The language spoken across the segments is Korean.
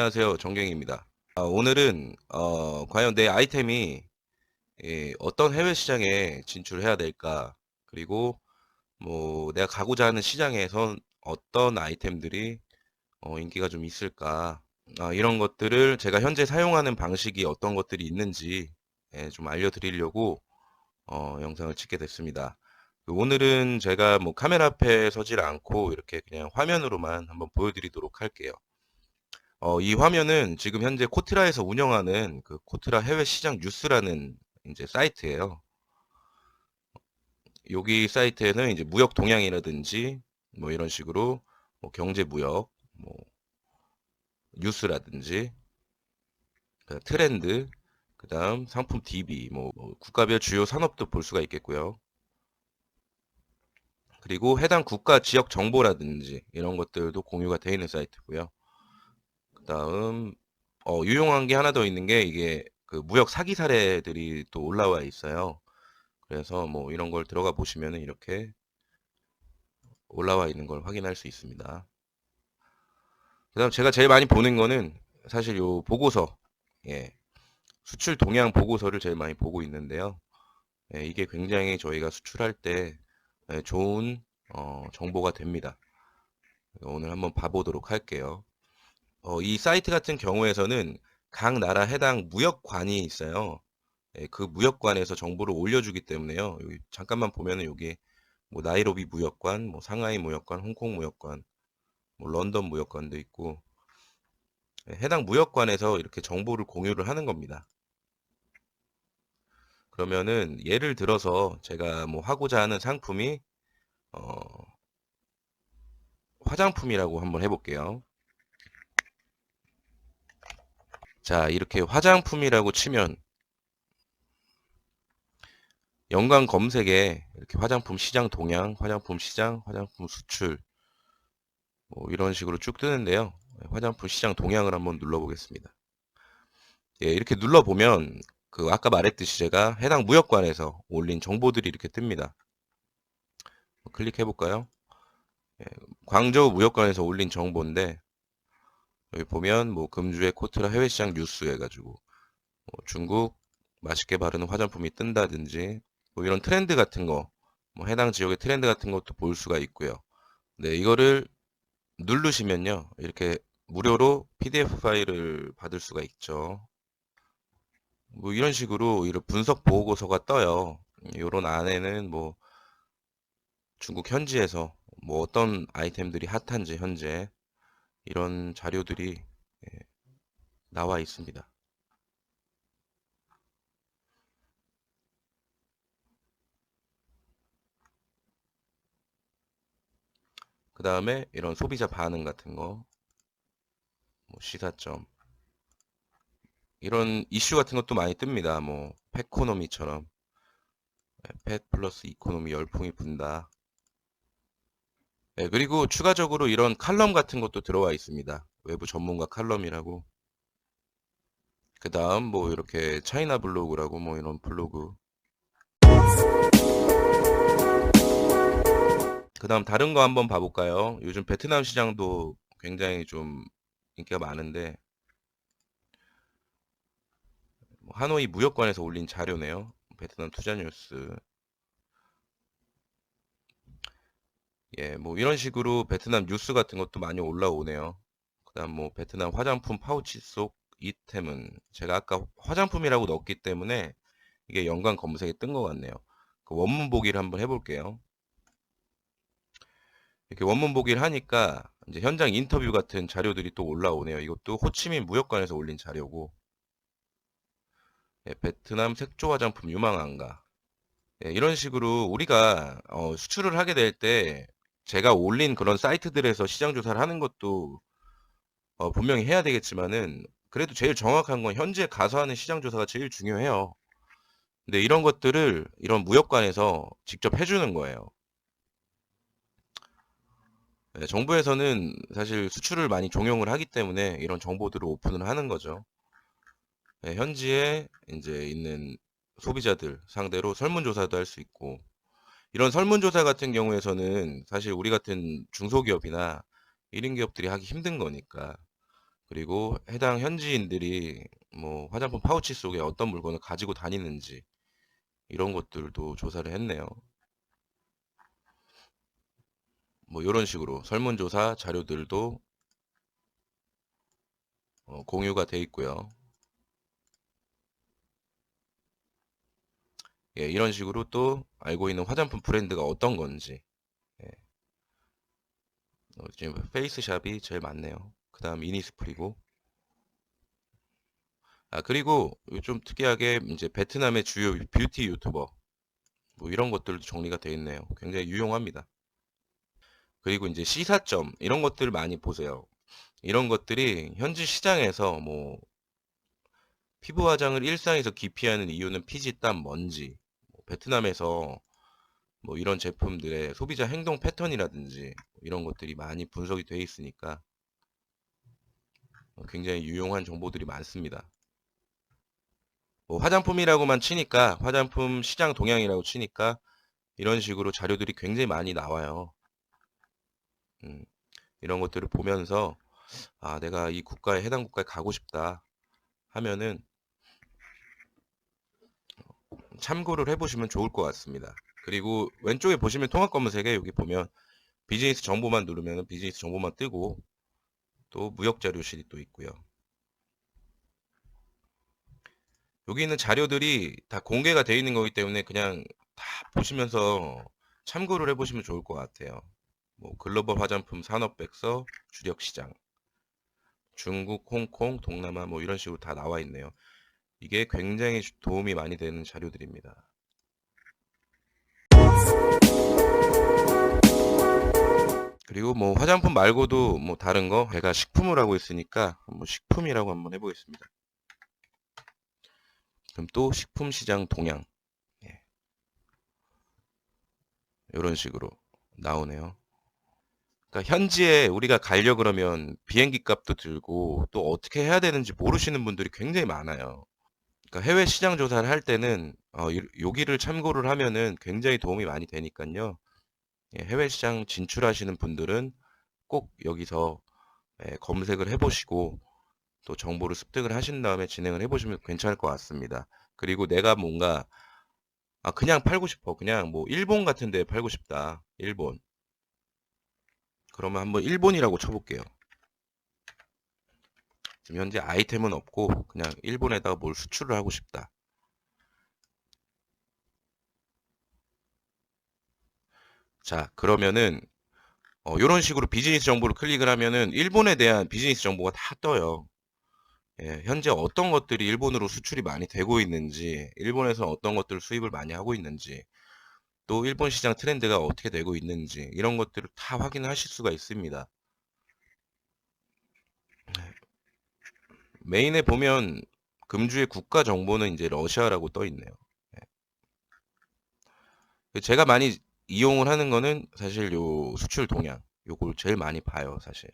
안녕하세요. 정경입니다. 오늘은 과연 내 아이템이 어떤 해외 시장에 진출해야 될까? 그리고 뭐 내가 가고자 하는 시장에선 어떤 아이템들이 인기가 좀 있을까? 이런 것들을 제가 현재 사용하는 방식이 어떤 것들이 있는지 좀 알려드리려고 영상을 찍게 됐습니다. 오늘은 제가 뭐 카메라 앞에 서질 않고 이렇게 그냥 화면으로만 한번 보여드리도록 할게요. 이 화면은 지금 현재 코트라에서 운영하는 그 코트라 해외 시장 뉴스라는 이제 사이트예요. 여기 사이트에는 이제 무역 동향이라든지 뭐 이런 식으로 뭐 경제 무역, 뭐 뉴스라든지 트렌드, 그다음 상품 DB, 뭐 국가별 주요 산업도 볼 수가 있겠고요. 그리고 해당 국가 지역 정보라든지 이런 것들도 공유가 되어 있는 사이트고요. 그다음 유용한 게 하나 더 있는 게 이게 그 무역 사기 사례들이 또 올라와 있어요. 그래서 뭐 이런 걸 들어가 보시면은 이렇게 올라와 있는 걸 확인할 수 있습니다. 그다음 제가 제일 많이 보는 거는 사실 요 보고서, 예, 수출 동향 보고서를 제일 많이 보고 있는데요. 이게 굉장히 저희가 수출할 때 좋은 정보가 됩니다. 오늘 한번 봐보도록 할게요. 이 사이트 같은 경우에서는 각 나라 해당 무역관이 있어요. 그 무역관에서 정보를 올려주기 때문에요. 여기 잠깐만 보면은 여기 뭐 나이로비 무역관, 뭐 상하이 무역관, 홍콩 무역관, 뭐 런던 무역관도 있고 해당 무역관에서 이렇게 정보를 공유를 하는 겁니다. 그러면은 예를 들어서 제가 뭐 하고자 하는 상품이 어, 화장품이라고 한번 해볼게요. 자, 이렇게 화장품이라고 치면 연관 검색에 이렇게 화장품 시장 동향, 화장품 시장, 화장품 수출 뭐 이런 식으로 쭉 뜨는데요. 화장품 시장 동향을 한번 눌러보겠습니다. 예, 이렇게 눌러보면 그 아까 말했듯이 제가 해당 무역관에서 올린 정보들이 이렇게 뜹니다. 클릭해 볼까요? 예, 광저우 무역관에서 올린 정보인데 여기 보면 뭐 금주의 코트라 해외시장 뉴스 해가지고 뭐 중국 맛있게 바르는 화장품이 뜬다든지 뭐 이런 트렌드 같은 거, 뭐 해당 지역의 트렌드 같은 것도 볼 수가 있고요. 네, 이거를 누르시면요, 이렇게 무료로 PDF 파일을 받을 수가 있죠. 뭐 이런 식으로 이런 분석 보고서가 떠요. 요런 안에는 뭐 중국 현지에서 뭐 어떤 아이템들이 핫한지 현재 이런 자료들이 예, 나와 있습니다. 그 다음에 이런 소비자 반응 같은 거, 뭐 시사점, 이런 이슈 같은 것도 많이 뜹니다. 뭐 펫코노미처럼 펫 플러스 이코노미 열풍이 분다. 예, 그리고 추가적으로 이런 칼럼 같은 것도 들어와 있습니다. 외부 전문가 칼럼이라고. 그 다음 뭐 이렇게 차이나 블로그라고 뭐 이런 블로그. 그 다음 다른 거 한번 봐볼까요? 요즘 베트남 시장도 굉장히 좀 인기가 많은데 뭐 하노이 무역관에서 올린 자료네요. 베트남 투자 뉴스. 예, 뭐 이런 식으로 베트남 뉴스 같은 것도 많이 올라오네요. 그다음 뭐 베트남 화장품 파우치 속 이템은 제가 아까 화장품이라고 넣었기 때문에 이게 연관 검색에 뜬 것 같네요. 그 원문 보기를 한번 해볼게요. 이렇게 원문 보기를 하니까 이제 현장 인터뷰 같은 자료들이 또 올라오네요. 이것도 호치민 무역관에서 올린 자료고, 예, 베트남 색조 화장품 유망한가. 예, 이런 식으로 우리가 수출을 하게 될 때 제가 올린 그런 사이트들에서 시장 조사를 하는 것도 분명히 해야 되겠지만은 그래도 제일 정확한 건 현지에 가서 하는 시장 조사가 제일 중요해요. 근데 이런 것들을 이런 무역관에서 직접 해주는 거예요. 네, 정부에서는 사실 수출을 많이 종용을 하기 때문에 이런 정보들을 오픈을 하는 거죠. 네, 현지에 이제 있는 소비자들 상대로 설문조사도 할 수 있고, 이런 설문조사 같은 경우에서는 사실 우리 같은 중소기업이나 1인 기업들이 하기 힘든 거니까 그리고 해당 현지인들이 뭐 화장품 파우치 속에 어떤 물건을 가지고 다니는지 이런 것들도 조사를 했네요. 뭐 이런 식으로 설문조사 자료들도 공유가 돼 있고요. 예, 이런 식으로 또 알고 있는 화장품 브랜드가 어떤 건지. 예, 지금 페이스샵이 제일 많네요. 그 다음 이니스프리고. 아, 그리고 좀 특이하게 이제 베트남의 주요 뷰티 유튜버 뭐 이런 것들도 정리가 되어 있네요. 굉장히 유용합니다. 그리고 이제 시사점 이런 것들 많이 보세요. 이런 것들이 현지 시장에서 뭐 피부 화장을 일상에서 기피하는 이유는 피지, 땀, 먼지. 뭐 베트남에서 뭐 이런 제품들의 소비자 행동 패턴이라든지 이런 것들이 많이 분석이 되어 있으니까 굉장히 유용한 정보들이 많습니다. 뭐 화장품이라고만 치니까 화장품 시장 동향이라고 치니까 이런 식으로 자료들이 굉장히 많이 나와요. 이런 것들을 보면서 아, 내가 이 국가에 해당 국가에 가고 싶다 하면은 참고를 해보시면 좋을 것 같습니다. 그리고 왼쪽에 보시면 통합 검색에 여기 보면 비즈니스 정보만 누르면 비즈니스 정보만 뜨고 또 무역 자료실이 또 있고요. 여기 있는 자료들이 다 공개가 되어 있는 거기 때문에 그냥 다 보시면서 참고를 해보시면 좋을 것 같아요. 뭐 글로벌 화장품 산업백서, 주력 시장, 중국, 홍콩, 동남아 뭐 이런 식으로 다 나와 있네요. 이게 굉장히 도움이 많이 되는 자료들입니다. 그리고 뭐 화장품 말고도 뭐 다른 거 제가 식품을 하고 있으니까 뭐 식품이라고 한번 해보겠습니다. 그럼 또 식품 시장 동향 예, 이런 식으로 나오네요. 그러니까 현지에 우리가 가려 그러면 비행기 값도 들고 또 어떻게 해야 되는지 모르시는 분들이 굉장히 많아요. 그러니까 해외 시장 조사를 할 때는 여기를 참고를 하면은 굉장히 도움이 많이 되니까요. 예, 해외 시장 진출하시는 분들은 꼭 여기서 검색을 해보시고 또 정보를 습득을 하신 다음에 진행을 해보시면 괜찮을 것 같습니다. 그리고 내가 뭔가 그냥 팔고 싶어. 그냥 뭐 일본 같은 데 팔고 싶다. 일본. 그러면 한번 일본이라고 쳐볼게요. 지금 현재 아이템은 없고 그냥 일본에다가 뭘 수출을 하고 싶다. 자, 그러면은 이런 식으로 비즈니스 정보를 클릭을 하면은 일본에 대한 비즈니스 정보가 다 떠요. 예, 현재 어떤 것들이 일본으로 수출이 많이 되고 있는지, 일본에서 어떤 것들을 수입을 많이 하고 있는지, 또 일본 시장 트렌드가 어떻게 되고 있는지 이런 것들을 다 확인하실 수가 있습니다. 메인에 보면 금주의 국가 정보는 이제 러시아라고 떠 있네요. 제가 많이 이용을 하는 거는 사실 요 수출 동향 요걸 제일 많이 봐요, 사실.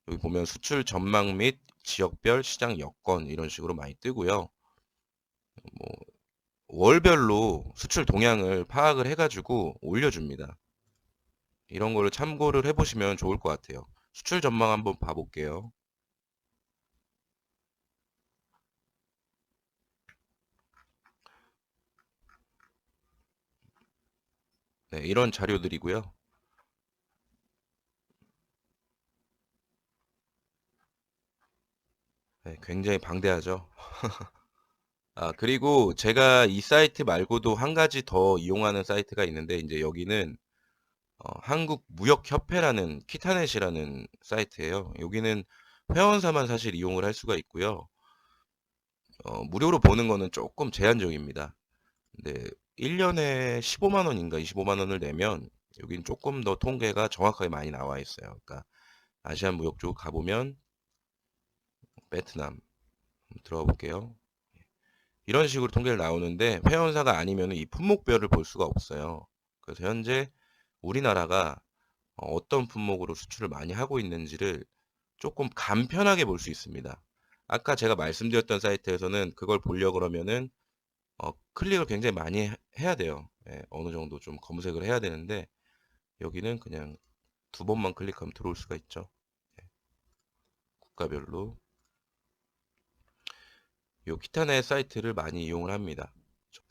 여기 보면 수출 전망 및 지역별 시장 여건 이런 식으로 많이 뜨고요. 뭐 월별로 수출 동향을 파악을 해가지고 올려줍니다. 이런 거를 참고를 해보시면 좋을 것 같아요. 수출 전망 한번 봐볼게요. 네, 이런 자료들이고요. 네, 굉장히 방대하죠. 그리고 제가 이 사이트 말고도 한 가지 더 이용하는 사이트가 있는데, 이제 여기는 한국무역협회라는 키타넷이라는 사이트예요. 여기는 회원사만 사실 이용을 할 수가 있고요. 무료로 보는 거는 조금 제한적입니다. 근데 1년에 15만 원인가 25만 원을 내면 여긴 조금 더 통계가 정확하게 많이 나와 있어요. 그러니까 아시안 무역 쪽 가보면 베트남 들어가 볼게요. 이런 식으로 통계를 나오는데 회원사가 아니면 이 품목별을 볼 수가 없어요. 그래서 현재 우리나라가 어떤 품목으로 수출을 많이 하고 있는지를 조금 간편하게 볼 수 있습니다. 아까 제가 말씀드렸던 사이트에서는 그걸 보려고 그러면은 클릭을 굉장히 많이 해야 돼요. 예, 어느 정도 좀 검색을 해야 되는데 여기는 그냥 두 번만 클릭하면 들어올 수가 있죠. 국가별로 요 키타넷 사이트를 많이 이용을 합니다.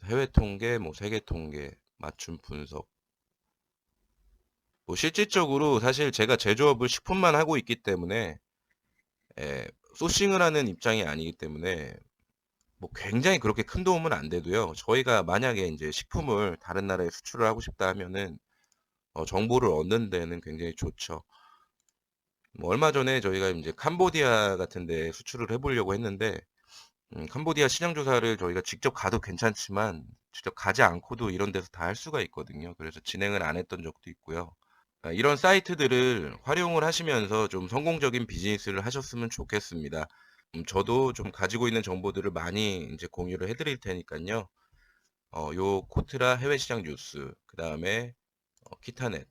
해외 통계, 뭐 세계 통계, 맞춤 분석. 뭐 실질적으로 사실 제가 제조업을 식품만 하고 있기 때문에 소싱을 하는 입장이 아니기 때문에 뭐 굉장히 그렇게 큰 도움은 안 돼도요. 저희가 만약에 이제 식품을 다른 나라에 수출을 하고 싶다 하면은 정보를 얻는 데는 굉장히 좋죠. 뭐 얼마 전에 저희가 이제 캄보디아 같은 데 수출을 해보려고 했는데 캄보디아 시장 조사를 저희가 직접 가도 괜찮지만 직접 가지 않고도 이런 데서 다 할 수가 있거든요. 그래서 진행을 안 했던 적도 있고요. 이런 사이트들을 활용을 하시면서 좀 성공적인 비즈니스를 하셨으면 좋겠습니다. 저도 좀 가지고 있는 정보들을 많이 이제 공유를 해드릴 테니까요. 요 코트라 해외시장 뉴스, 그 다음에 키타넷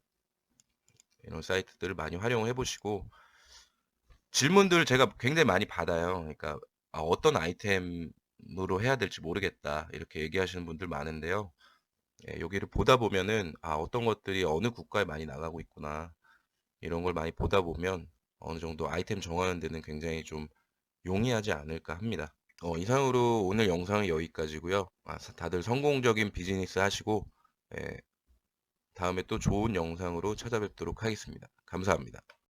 이런 사이트들을 많이 활용해 보시고 질문들 제가 굉장히 많이 받아요. 그러니까 어떤 아이템으로 해야 될지 모르겠다 이렇게 얘기하시는 분들 많은데요. 여기를 보다 보면은 어떤 것들이 어느 국가에 많이 나가고 있구나 이런 걸 많이 보다 보면 어느 정도 아이템 정하는 데는 굉장히 좀 용이하지 않을까 합니다. 이상으로 오늘 영상은 여기까지고요. 다들 성공적인 비즈니스 하시고 예, 다음에 또 좋은 영상으로 찾아뵙도록 하겠습니다. 감사합니다.